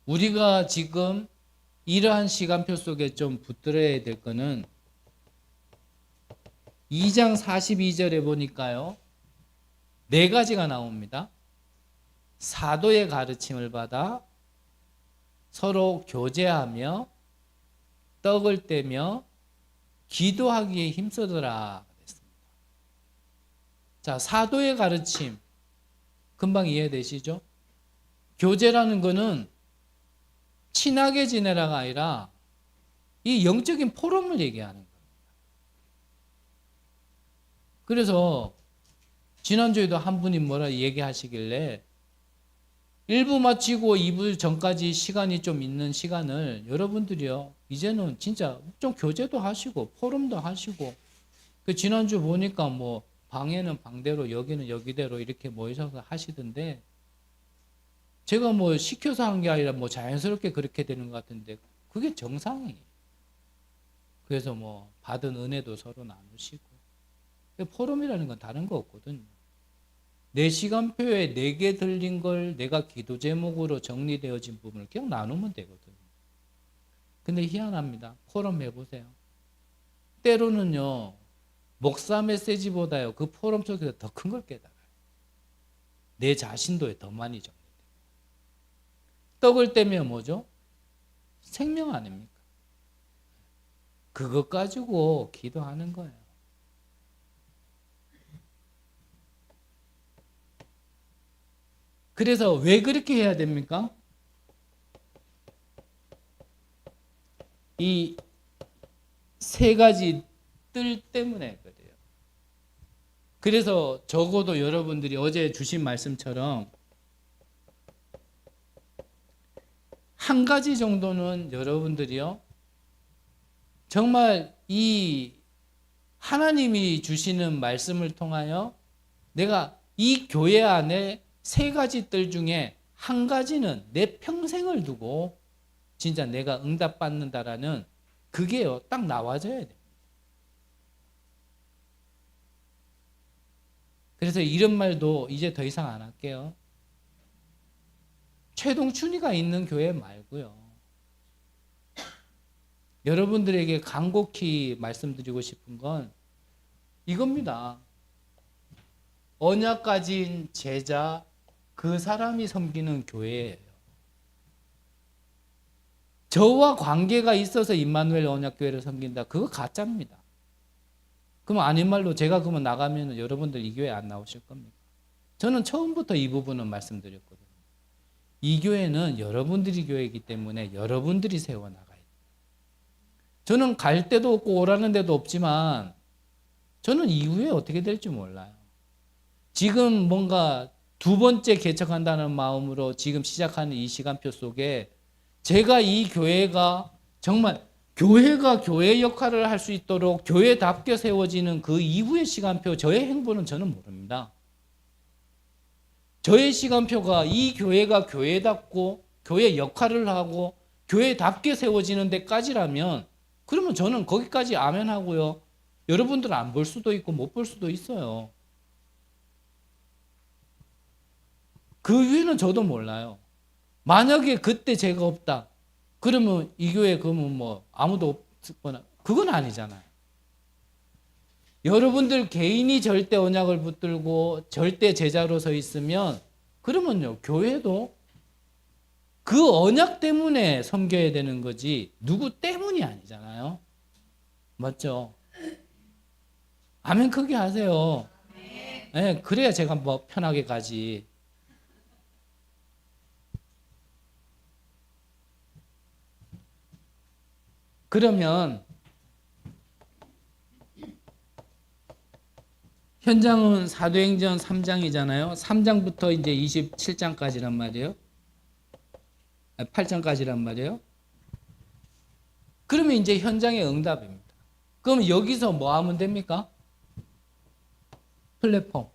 우리가 지금 이러한 시간표 속에 좀 붙들어야 될 거는 2장 42절에 보니까요. 4가지가 나옵니다. 사도의 가르침을 받아 서로 교제하며 떡을 떼며 기도하기에 힘쓰더라 그랬습니다. 자, 사도의 가르침 금방 이해되시죠? 교제라는 거는 친하게 지내라가 아니라 이 영적인 포럼을 얘기하는 겁니다. 그래서 지난주에도 한 분이 뭐라 얘기하시길래 1부 마치고 2부 전까지 시간이 좀 있는 시간을 여러분들이요, 이제는 진짜 좀 교제도 하시고 포럼도 하시고, 그 지난주 보니까 뭐 방에는 방대로 여기는 여기대로 이렇게 모이셔서 하시던데, 제가 뭐 시켜서 한 게 아니라 뭐 자연스럽게 그렇게 되는 것 같은데 그게 정상이에요. 그래서 뭐 받은 은혜도 서로 나누시고, 포럼이라는 건 다른 거 없거든요. 내 시간표에 내게 들린 걸 내가 기도 제목으로 정리되어진 부분을 그냥 나누면 되거든요. 근데 희한합니다. 포럼 해보세요. 때로는요, 목사 메시지보다요, 그 포럼 속에서 더 큰 걸 깨달아요. 내 자신도에 더 많이 정리돼요. 떡을 떼면 뭐죠? 생명 아닙니까? 그것 가지고 기도하는 거예요. 그래서 왜 그렇게 해야 됩니까? 이 세 가지 뜰 때문에 그래요. 그래서 적어도 여러분들이 어제 주신 말씀처럼 한 가지 정도는 여러분들이요, 정말 이 하나님이 주시는 말씀을 통하여 내가 이 교회 안에 세 가지 뜰 중에 한 가지는 내 평생을 두고 진짜 내가 응답받는다라는 그게요, 딱 나와줘야 돼요. 그래서 이런 말도 이제 더 이상 안 할게요. 최동춘이가 있는 교회 말고요, 여러분들에게 간곡히 말씀드리고 싶은 건 이겁니다. 언약 가진 제자, 그 사람이 섬기는 교회예요. 저와 관계가 있어서 임마누엘 언약교회를 섬긴다, 그거 가짜입니다. 그럼 아닌 말로 제가 그러면 나가면 여러분들 이 교회 안 나오실 겁니까? 저는 처음부터 이 부분은 말씀드렸거든요. 이 교회는 여러분들이 교회이기 때문에 여러분들이 세워나가야 돼요. 저는 갈 데도 없고 오라는 데도 없지만 저는 이후에 어떻게 될지 몰라요. 지금 뭔가 두 번째 개척한다는 마음으로 지금 시작하는 이 시간표 속에 제가 이 교회가 정말 교회가 교회 역할을 할 수 있도록 교회답게 세워지는 그 이후의 시간표, 저의 행보는 저는 모릅니다. 저의 시간표가 이 교회가 교회답고 교회 역할을 하고 교회답게 세워지는 데까지라면 그러면 저는 거기까지 아멘 하고요. 여러분들은 안 볼 수도 있고 못 볼 수도 있어요. 그 위에는 저도 몰라요. 만약에 그때 제가 없다, 그러면 이 교회 그러면 뭐 아무도 없거나 그건 아니잖아요. 여러분들 개인이 절대 언약을 붙들고 절대 제자로 서 있으면 그러면요, 교회도 그 언약 때문에 섬겨야 되는 거지 누구 때문이 아니잖아요. 맞죠? 아멘 크게 하세요. 네, 그래야 제가 뭐 편하게 가지. 그러면 현장은 사도행전 3장이잖아요. 3장부터 이제 27장까지란 말이에요. 8장까지란 말이에요. 그러면 이제 현장의 응답입니다. 그럼 여기서 뭐 하면 됩니까? 플랫폼,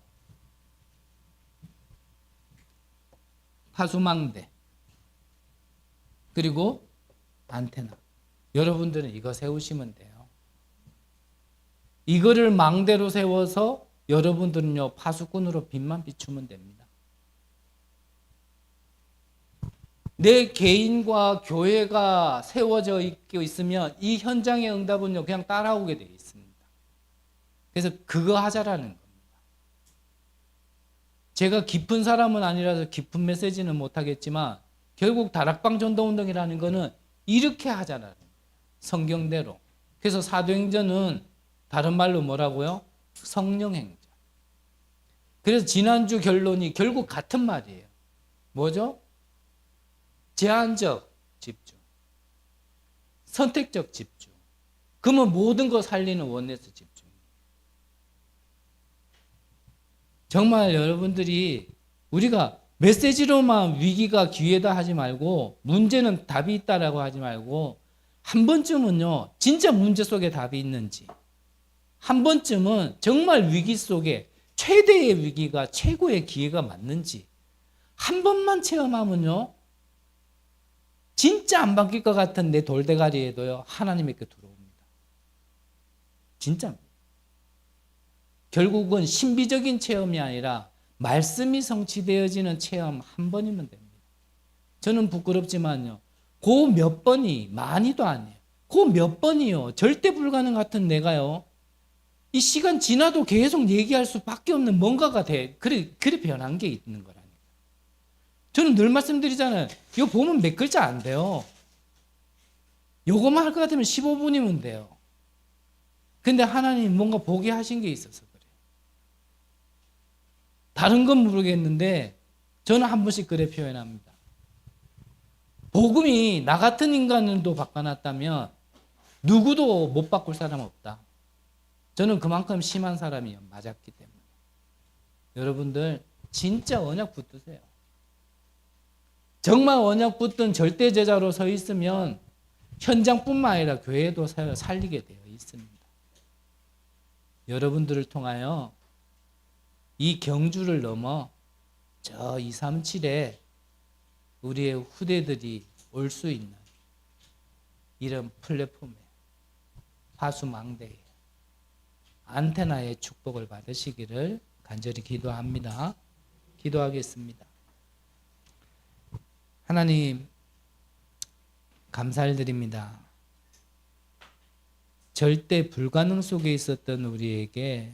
파수망대, 그리고 안테나. 여러분들은 이거 세우시면 돼요. 이거를 망대로 세워서 여러분들은요, 파수꾼으로 빛만 비추면 됩니다. 내 개인과 교회가 세워져 있으면 이 현장의 응답은요, 그냥 따라오게 되어 있습니다. 그래서 그거 하자라는 겁니다. 제가 깊은 사람은 아니라서 깊은 메시지는 못하겠지만 결국 다락방 전도운동이라는 거는 이렇게 하자라는 거예요. 성경대로. 그래서 사도행전은 다른 말로 뭐라고요? 성령행전. 그래서 지난주 결론이 결국 같은 말이에요. 뭐죠? 제한적 집중, 선택적 집중. 그러면 모든 거 살리는 원내스 집중. 정말 여러분들이 우리가 메시지로만 위기가 기회다 하지 말고 문제는 답이 있다라고 하지 말고 한 번쯤은요 진짜 문제 속에 답이 있는지 한 번쯤은 정말 위기 속에 최대의 위기가 최고의 기회가 맞는지 한 번만 체험하면요 진짜 안 바뀔 것 같은 내 돌대가리에도요 하나님에게 들어옵니다. 진짜입니다. 결국은 신비적인 체험이 아니라 말씀이 성취되어지는 체험 한 번이면 됩니다. 저는 부끄럽지만요. 그 몇 번이 많이도 아니에요. 그 몇 번이요. 절대 불가능 같은 내가요. 이 시간 지나도 계속 얘기할 수밖에 없는 뭔가가 돼. 그래 변한 게 있는 거라니까. 저는 늘 말씀드리잖아요. 이거 보면 몇 글자 안 돼요. 요거만 할 것 같으면 15분이면 돼요. 근데 하나님 뭔가 보게 하신 게 있어서 그래요. 다른 건 모르겠는데 저는 한 번씩 그래 표현합니다. 복음이 나 같은 인간도 바꿔놨다면 누구도 못 바꿀 사람 없다. 저는 그만큼 심한 사람이 맞았기 때문에. 여러분들 진짜 언약 붙드세요. 정말 언약 붙든 절대 제자로 서 있으면 현장뿐만 아니라 교회도 살리게 되어 있습니다. 여러분들을 통하여 이 경주를 넘어 저 237에 우리의 후대들이 올 수 있는 이런 플랫폼에 화수망대에 안테나의 축복을 받으시기를 간절히 기도합니다. 기도하겠습니다. 하나님 감사를 드립니다. 절대 불가능 속에 있었던 우리에게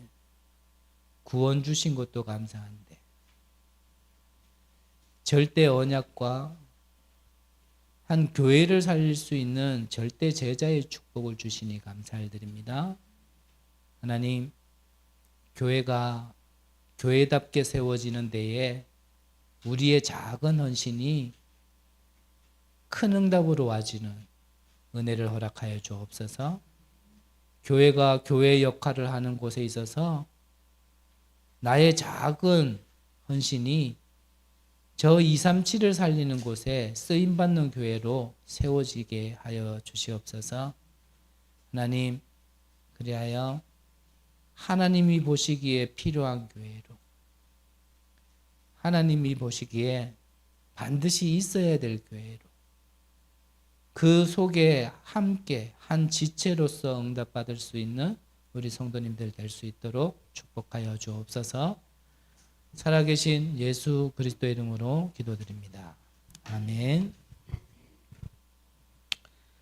구원 주신 것도 감사한데 절대 언약과 한 교회를 살릴 수 있는 절대 제자의 축복을 주시니 감사를 드립니다. 하나님, 교회가 교회답게 세워지는 데에 우리의 작은 헌신이 큰 응답으로 와지는 은혜를 허락하여 주옵소서. 교회가 교회의 역할을 하는 곳에 있어서 나의 작은 헌신이 저 237을 살리는 곳에 쓰임받는 교회로 세워지게 하여 주시옵소서. 하나님, 그리하여 하나님이 보시기에 필요한 교회로, 하나님이 보시기에 반드시 있어야 될 교회로, 그 속에 함께 한 지체로서 응답받을 수 있는 우리 성도님들 될 수 있도록 축복하여 주옵소서. 살아계신 예수 그리스도의 이름으로 기도드립니다. 아멘.